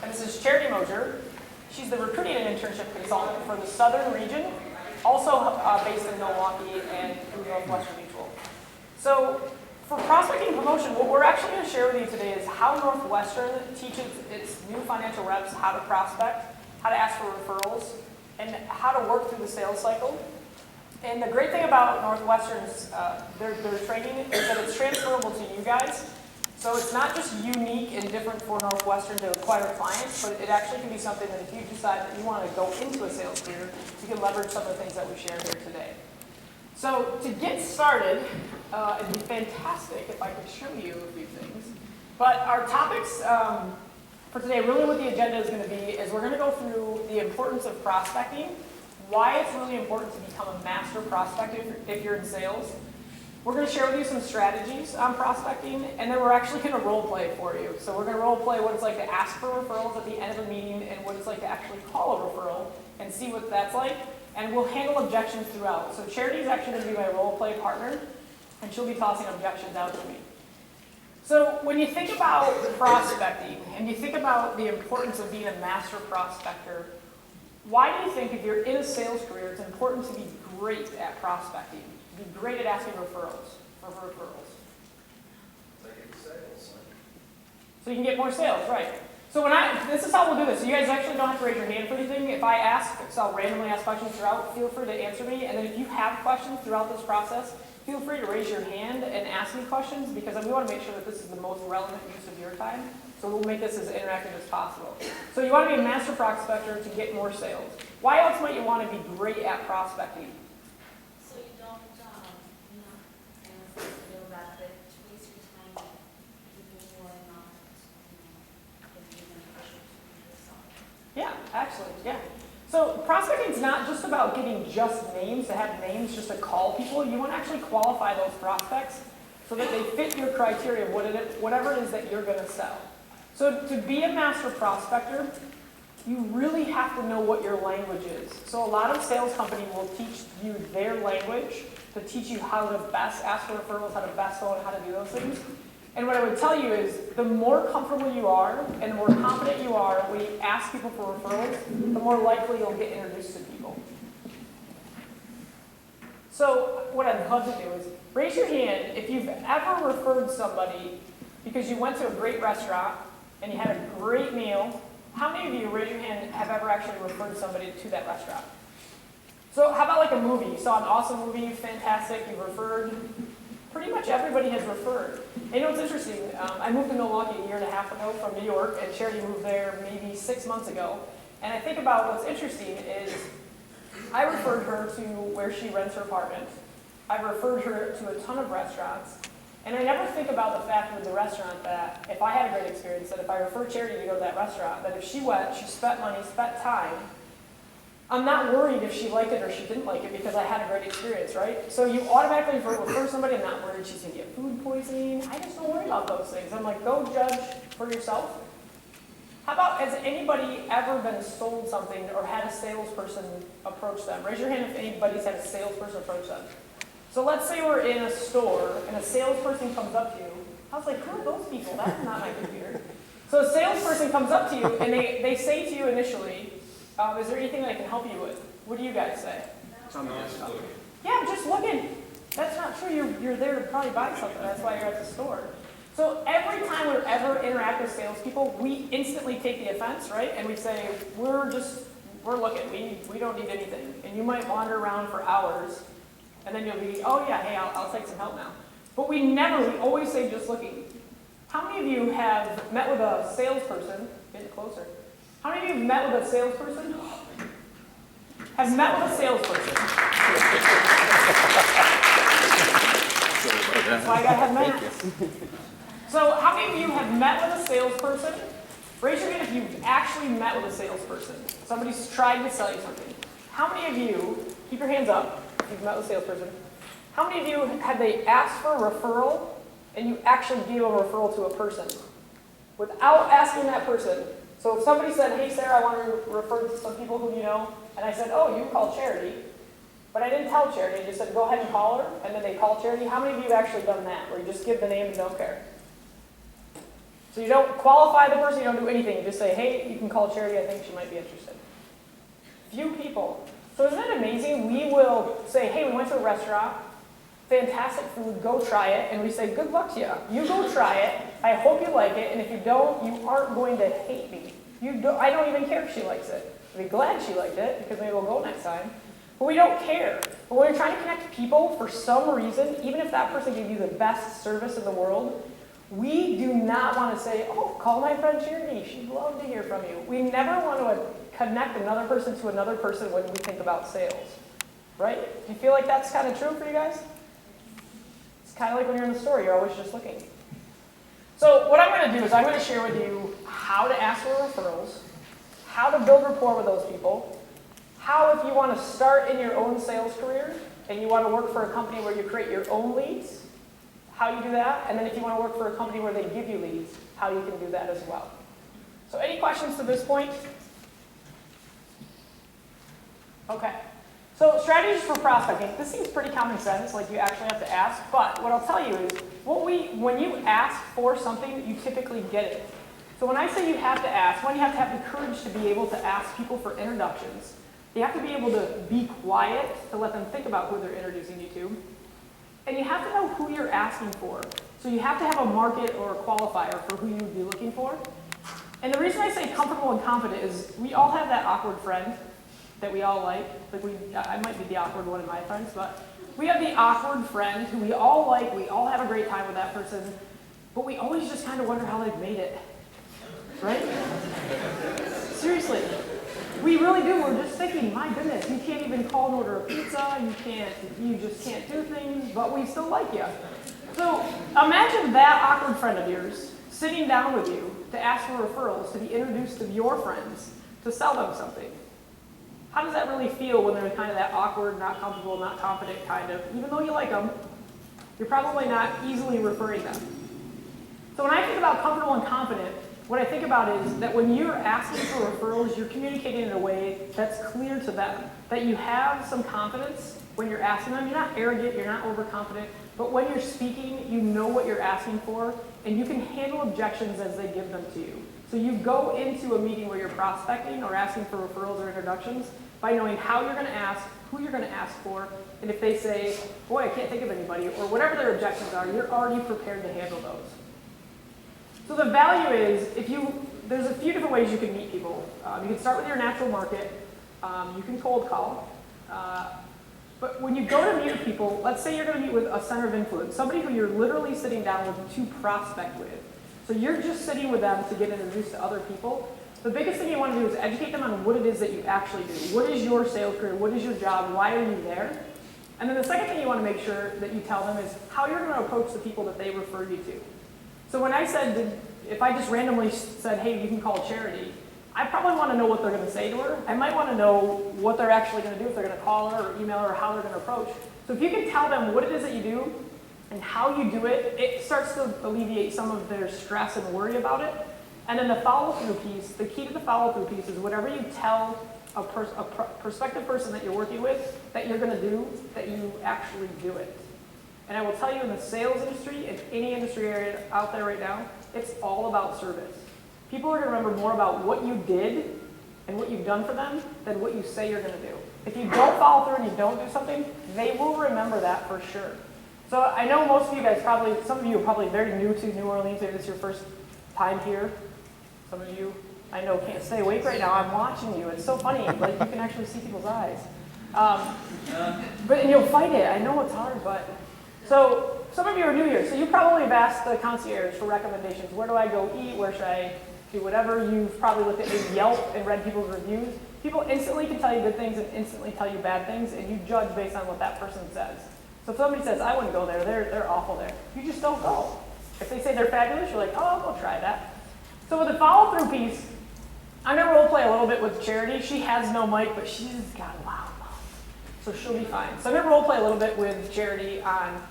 And this is Charity Mosier. She's the recruiting and internship consultant for the Southern region, also based in Milwaukee and through Northwestern Mutual. So for prospecting promotion, what we're actually going to share with you today is how Northwestern teaches its new financial reps how to prospect, how to ask for referrals, and how to work through the sales cycle. And the great thing about Northwestern's their training is that it's transferable to you guys. So it's not just unique and different for Northwestern to acquire clients, but it actually can be something that if you decide that you want to go into a sales career, you can leverage some of the things that we share here today. So to get started, it'd be fantastic if I could show you a few things. But our topics for today, really what the agenda is going to be is we're going to go through the importance of prospecting, why it's really important to become a master prospector if you're in sales. We're going to share with you some strategies on prospecting, and then we're actually going to role play for you. So we're going to role play what it's like to ask for referrals at the end of a meeting and what it's like to actually call a referral and see what that's like. And we'll handle objections throughout. So Charity is actually going to be my role play partner, and she'll be tossing objections out to me. So when you think about prospecting and you think about the importance of being a master prospector, why do you think if you're in a sales career, it's important to be great at prospecting? Be great at asking referrals. So you can get more sales, right? So this is how we'll do this. So you guys actually don't have to raise your hand for anything. If I ask, so I'll randomly ask questions throughout, feel free to answer me. And then if you have questions throughout this process, feel free to raise your hand and ask me questions because we want to make sure that this is the most relevant use of your time. So we'll make this as interactive as possible. So you want to be a master prospector to get more sales. Why else might you want to be great at prospecting? Yeah, actually, yeah. So prospecting is not just about getting just names, to have names just to call people. You want to actually qualify those prospects so that they fit your criteria of whatever it is that you're going to sell. So to be a master prospector, you really have to know what your language is. So a lot of sales companies will teach you their language to teach you how to best ask for referrals, how to best phone, how to do those things. And what I would tell you is the more comfortable you are and the more confident you are when you ask people for referrals, the more likely you'll get introduced to people. So what I'd love to do is raise your hand if you've ever referred somebody because you went to a great restaurant and you had a great meal. How many of you, raise your hand, have ever actually referred somebody to that restaurant? So how about like a movie? You saw an awesome movie, fantastic, you referred. Pretty much everybody has referred. And you know what's interesting? I moved to Milwaukee a year and a half ago from New York, and Charity moved there maybe 6 months ago. And I think about what's interesting is I referred her to where she rents her apartment. I've referred her to a ton of restaurants. And I never think about the fact with the restaurant that if I had a great experience, that if I referred Charity to go to that restaurant, that if she went, she spent money, spent time, I'm not worried if she liked it or she didn't like it because I had a great experience, right? So you automatically refer somebody, I'm not worried she's going to get food poisoning. I just don't worry about those things. I'm like, go judge for yourself. How about, has anybody ever been sold something or had a salesperson approach them? Raise your hand if anybody's had a salesperson approach them. So let's say we're in a store and a salesperson comes up to you. I was like, who are those people? That's not my computer. So a salesperson comes up to you and they say to you initially, is there anything that I can help you with? What do you guys say? Yeah, I'm just looking. That's not true. You're there to probably buy something. That's why you're at the store. So every time we ever interact with salespeople, we instantly take the offense, right? And we say, we're looking. We don't need anything. And you might wander around for hours, and then you'll be, oh yeah, hey, I'll take some help now. But we always say just looking. How many of you have met with a salesperson? Get it closer. How many of you have met with a salesperson? Have met with a salesperson. That's why I gotta have math. So how many of you have met with a salesperson? Raise your hand if you've actually met with a salesperson. Somebody's tried to sell you something. How many of you, keep your hands up if you've met with a salesperson. How many of you have they asked for a referral and you actually gave a referral to a person without asking that person? So if somebody said, hey, Sarah, I want to refer to some people who you know, and I said, oh, you call Charity, but I didn't tell Charity. I just said, go ahead and call her, and then they call Charity. How many of you have actually done that, where you just give the name and don't care? So you don't qualify the person, you don't do anything. You just say, hey, you can call charity, I think she might be interested. Few people. So isn't that amazing? We will say, hey, we went to a restaurant, fantastic food, go try it. And we say, good luck to you. You go try it. I hope you like it. And if you don't, you aren't going to hate me. I don't even care if she likes it. I'll be glad she liked it, because maybe we'll go next time. But we don't care. But when we're trying to connect people, for some reason, even if that person gave you the best service in the world, we do not want to say, oh, call my friend Charity. She'd love to hear from you. We never want to connect another person to another person when we think about sales. Right? Do you feel like that's kind of true for you guys? It's kind of like when you're in the store, you're always just looking. So what I'm going to do is I'm going to share with you how to ask for referrals, how to build rapport with those people, how if you want to start in your own sales career and you want to work for a company where you create your own leads, how you do that, and then if you want to work for a company where they give you leads, how you can do that as well. So any questions to this point? Okay. So strategies for prospecting. This seems pretty common sense, like you actually have to ask, but what I'll tell you is, when you ask for something, you typically get it. So when I say you have to ask, one, you have to have the courage to be able to ask people for introductions. You have to be able to be quiet to let them think about who they're introducing you to. And you have to know who you're asking for. So you have to have a market or a qualifier for who you would be looking for. And the reason I say comfortable and confident is we all have that awkward friend that we all like. I might be the awkward one of my friends, but we have the awkward friend who we all like. We all have a great time with that person, but we always just kind of wonder how they've made it. Right? Seriously. We really do. We're just thinking, my goodness, you can't even call and order a pizza. You just can't do things, but we still like you. So imagine that awkward friend of yours sitting down with you to ask for referrals, to be introduced to your friends, to sell them something. How does that really feel when they're kind of that awkward, not comfortable, not confident kind of, even though you like them, you're probably not easily referring them. So when I think about comfortable and confident, what I think about is that when you're asking for referrals, you're communicating in a way that's clear to them, that you have some confidence when you're asking them. You're not arrogant, you're not overconfident, but when you're speaking, you know what you're asking for, and you can handle objections as they give them to you. So you go into a meeting where you're prospecting or asking for referrals or introductions by knowing how you're going to ask, who you're going to ask for, and if they say, boy, I can't think of anybody, or whatever their objections are, you're already prepared to handle those. So the value is, there's a few different ways you can meet people. You can start with your natural market. You can cold call. But when you go to meet people, let's say you're going to meet with a center of influence, somebody who you're literally sitting down with to prospect with. So you're just sitting with them to get introduced to other people. The biggest thing you want to do is educate them on what it is that you actually do. What is your sales career? What is your job? Why are you there? And then the second thing you want to make sure that you tell them is how you're going to approach the people that they refer you to. So when I said, if I just randomly said, hey, you can call Charity, I probably want to know what they're going to say to her. I might want to know what they're actually going to do, if they're going to call her or email her, or how they're going to approach. So if you can tell them what it is that you do and how you do it, it starts to alleviate some of their stress and worry about it. And then the follow-through piece, the key to the follow-through piece is whatever you tell a prospective person that you're working with that you're going to do, that you actually do it. And I will tell you, in the sales industry, in any industry area out there right now, it's all about service. People are going to remember more about what you did and what you've done for them than what you say you're going to do. If you don't follow through and you don't do something, they will remember that for sure. So I know most of you guys some of you are probably very new to New Orleans. Maybe this is your first time here. Some of you, I know, can't stay awake right now. I'm watching you. It's so funny. Like, you can actually see people's eyes. And you'll fight it. I know it's hard, but... So some of you are new here. So you probably have asked the concierge for recommendations. Where do I go eat? Where should I do whatever? You've probably looked at maybe Yelp and read people's reviews. People instantly can tell you good things and instantly tell you bad things, and you judge based on what that person says. So if somebody says, I wouldn't go there, they're awful there, you just don't go. If they say they're fabulous, you're like, oh, I'll go try that. So with the follow-through piece, I'm going to role play a little bit with Charity. She has no mic, but she's got a loud mouth, so she'll be fine. So I'm going to role play a little bit with Charity on,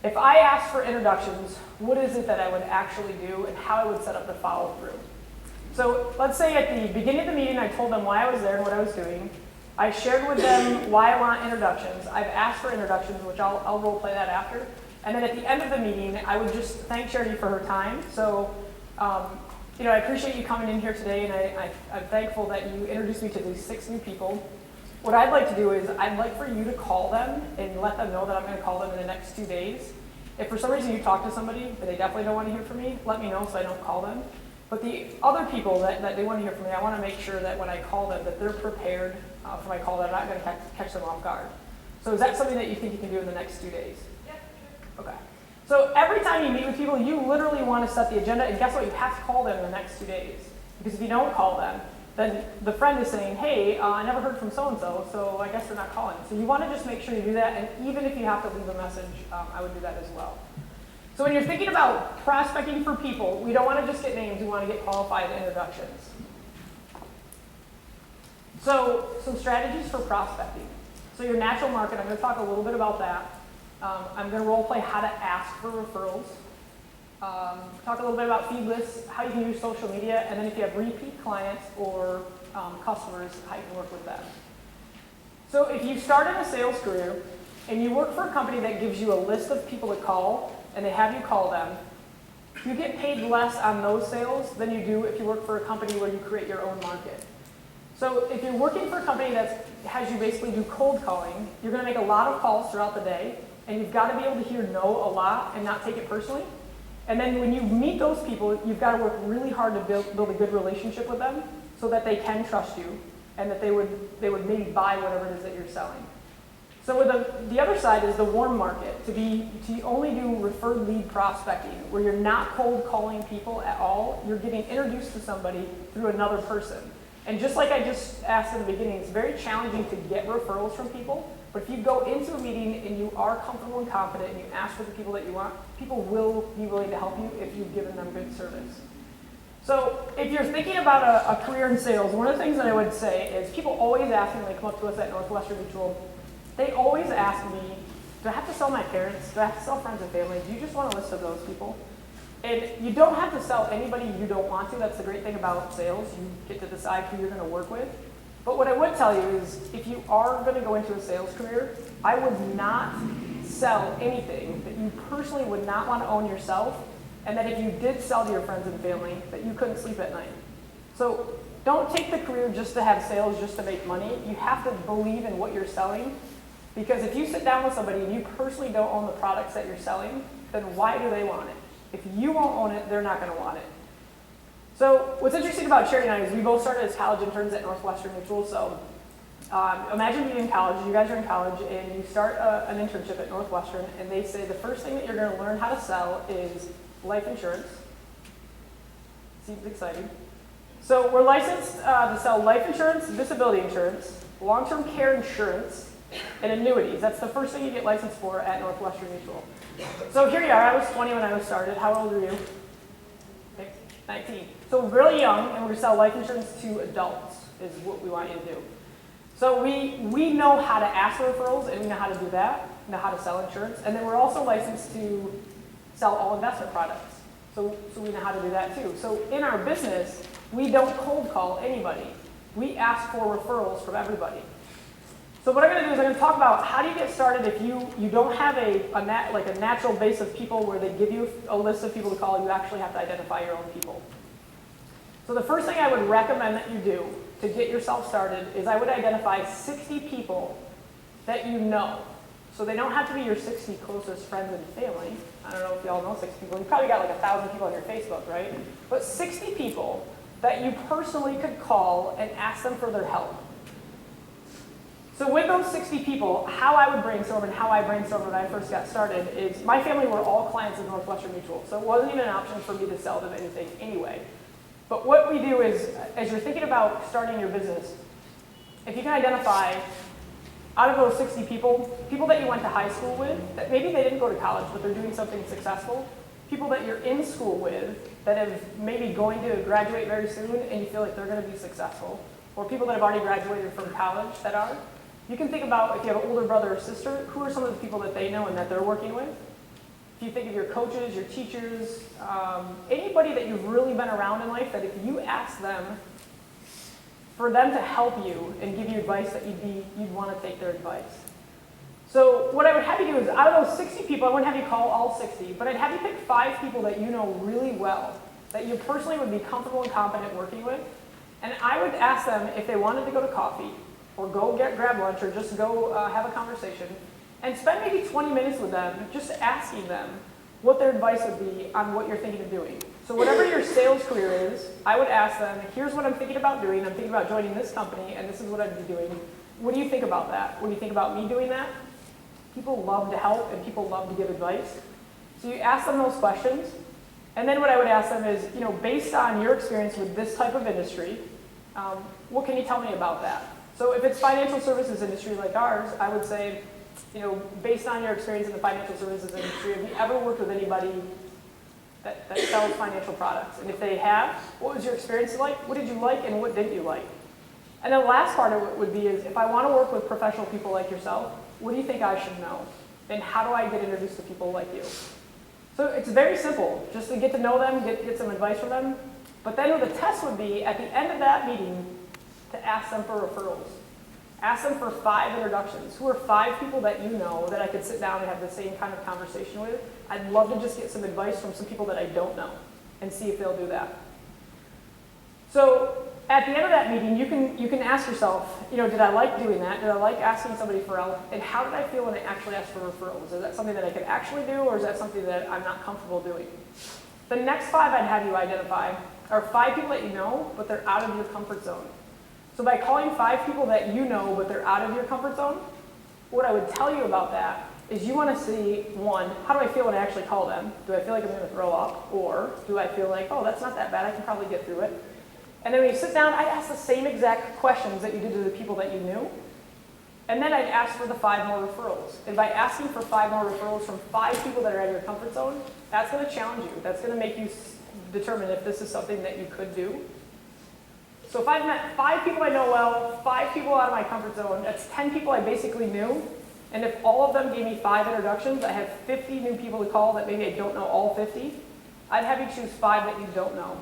if I asked for introductions, what is it that I would actually do and how I would set up the follow-through. So let's say at the beginning of the meeting, I told them why I was there and what I was doing. I shared with them why I want introductions. I've asked for introductions, which I'll role play that after. And then at the end of the meeting, I would just thank Charity for her time. So I appreciate you coming in here today, and I'm thankful that you introduced me to these 6 new people. What I'd like to do is I'd like for you to call them and let them know that I'm going to call them in the next 2 days. If for some reason you talk to somebody but they definitely don't want to hear from me, let me know so I don't call them. But the other people that they want to hear from me, I want to make sure that when I call them that they're prepared for my call, that I'm not going to catch them off guard. So is that something that you think you can do in the next 2 days? Yeah. Okay. So every time you meet with people, you literally want to set the agenda, and guess what? You have to call them in the next 2 days. Because if you don't call them, then the friend is saying, hey, I never heard from so-and-so, so I guess they're not calling. So you want to just make sure you do that, and even if you have to leave a message, I would do that as well. So when you're thinking about prospecting for people, we don't want to just get names, we want to get qualified introductions. So some strategies for prospecting. So your natural market, I'm going to talk a little bit about that. I'm going to role play how to ask for referrals. Talk a little bit about feed lists, how you can use social media, and then if you have repeat clients or customers, how you can work with them. So if you start in a sales career and you work for a company that gives you a list of people to call and they have you call them, you get paid less on those sales than you do if you work for a company where you create your own market. So if you're working for a company that has you basically do cold calling, you're going to make a lot of calls throughout the day, and you've got to be able to hear no a lot and not take it personally. And then when you meet those people, you've got to work really hard to build a good relationship with them so that they can trust you and that they would maybe buy whatever it is that you're selling. So with the other side is the warm market, to only do referred lead prospecting, where you're not cold calling people at all, you're getting introduced to somebody through another person. And just like I just asked at the beginning, it's very challenging to get referrals from people. But if you go into a meeting and you are comfortable and confident and you ask for the people that you want, people will be willing to help you if you've given them good service. So if you're thinking about a career in sales, one of the things that I would say is people always ask me when they come up to us at Northwestern Mutual, they always ask me, do I have to sell my parents? Do I have to sell friends and family? Do you just want a list of those people? And you don't have to sell anybody you don't want to. That's the great thing about sales. You get to decide who you're going to work with. But what I would tell you is if you are going to go into a sales career, I would not sell anything that you personally would not want to own yourself, and that if you did sell to your friends and family, that you couldn't sleep at night. So don't take the career just to have sales, just to make money. You have to believe in what you're selling, because if you sit down with somebody and you personally don't own the products that you're selling, then why do they want it? If you won't own it, they're not going to want it. So what's interesting about Sherry and I is we both started as college interns at Northwestern Mutual. So imagine being in college, you guys are in college, and you start an internship at Northwestern, and they say the first thing that you're going to learn how to sell is life insurance. Seems exciting. So we're licensed to sell life insurance, disability insurance, long-term care insurance, and annuities. That's the first thing you get licensed for at Northwestern Mutual. So here you are. I was 20 when I was started. How old are you? 19. So really young, and we're going to sell life insurance to adults is what we want you to do. So we know how to ask for referrals, and we know how to do that, know how to sell insurance, and then we're also licensed to sell all investment products. So we know how to do that too. So in our business, we don't cold call anybody. We ask for referrals from everybody. So what I'm going to do is I'm going to talk about how do you get started if you don't have a natural base of people where they give you a list of people to call. You actually have to identify your own people. So the first thing I would recommend that you do to get yourself started is I would identify 60 people that you know. So they don't have to be your 60 closest friends and family. I don't know if you all know 60 people. You probably got like 1,000 people on your Facebook, right? But 60 people that you personally could call and ask them for their help. So with those 60 people, how I would brainstorm and how I brainstormed when I first got started is my family were all clients of Northwestern Mutual, so it wasn't even an option for me to sell them anything anyway. But what we do is, as you're thinking about starting your business, if you can identify out of those 60 people, people that you went to high school with, that maybe they didn't go to college, but they're doing something successful, people that you're in school with that have maybe going to graduate very soon and you feel like they're going to be successful, or people that have already graduated from college that are, you can think about if you have an older brother or sister, who are some of the people that they know and that they're working with? If you think of your coaches, your teachers, anybody that you've really been around in life, that if you ask them for them to help you and give you advice, that you'd want to take their advice. So what I would have you do is, out of those 60 people, I wouldn't have you call all 60, but I'd have you pick 5 people that you know really well that you personally would be comfortable and confident working with. And I would ask them if they wanted to go to coffee, or go grab lunch, or just go have a conversation, and spend maybe 20 minutes with them, just asking them what their advice would be on what you're thinking of doing. So whatever your sales career is, I would ask them, here's what I'm thinking about doing. I'm thinking about joining this company, and this is what I'd be doing. What do you think about that? What do you think about me doing that? People love to help, and people love to give advice. So you ask them those questions, and then what I would ask them is, based on your experience with this type of industry, what can you tell me about that? So if it's financial services industry like ours, I would say, based on your experience in the financial services industry, have you ever worked with anybody that sells financial products? And if they have, what was your experience like? What did you like and what didn't you like? And then the last part of it would be is, if I want to work with professional people like yourself, what do you think I should know? And how do I get introduced to people like you? So it's very simple, just to get to know them, get some advice from them. But then the test would be, at the end of that meeting, to ask them for referrals. Ask them for 5 introductions. Who are 5 people that you know that I could sit down and have the same kind of conversation with? I'd love to just get some advice from some people that I don't know and see if they'll do that. So at the end of that meeting, you can ask yourself, did I like doing that? Did I like asking somebody for help? And how did I feel when I actually asked for referrals? Is that something that I could actually do, or is that something that I'm not comfortable doing? The next 5 I'd have you identify are 5 people that you know, but they're out of your comfort zone. So by calling 5 people that you know, but they're out of your comfort zone, what I would tell you about that is you want to see, 1, how do I feel when I actually call them? Do I feel like I'm going to throw up? Or do I feel like, oh, that's not that bad, I can probably get through it? And then when you sit down, I'd ask the same exact questions that you did to the people that you knew. And then I'd ask for the 5 more referrals. And by asking for 5 more referrals from 5 people that are out of your comfort zone, that's going to challenge you. That's going to make you determine if this is something that you could do. So if I've met 5 people I know well, 5 people out of my comfort zone, that's 10 people I basically knew. And if all of them gave me 5 introductions, I have 50 new people to call that maybe I don't know all 50. I'd have you choose 5 that you don't know.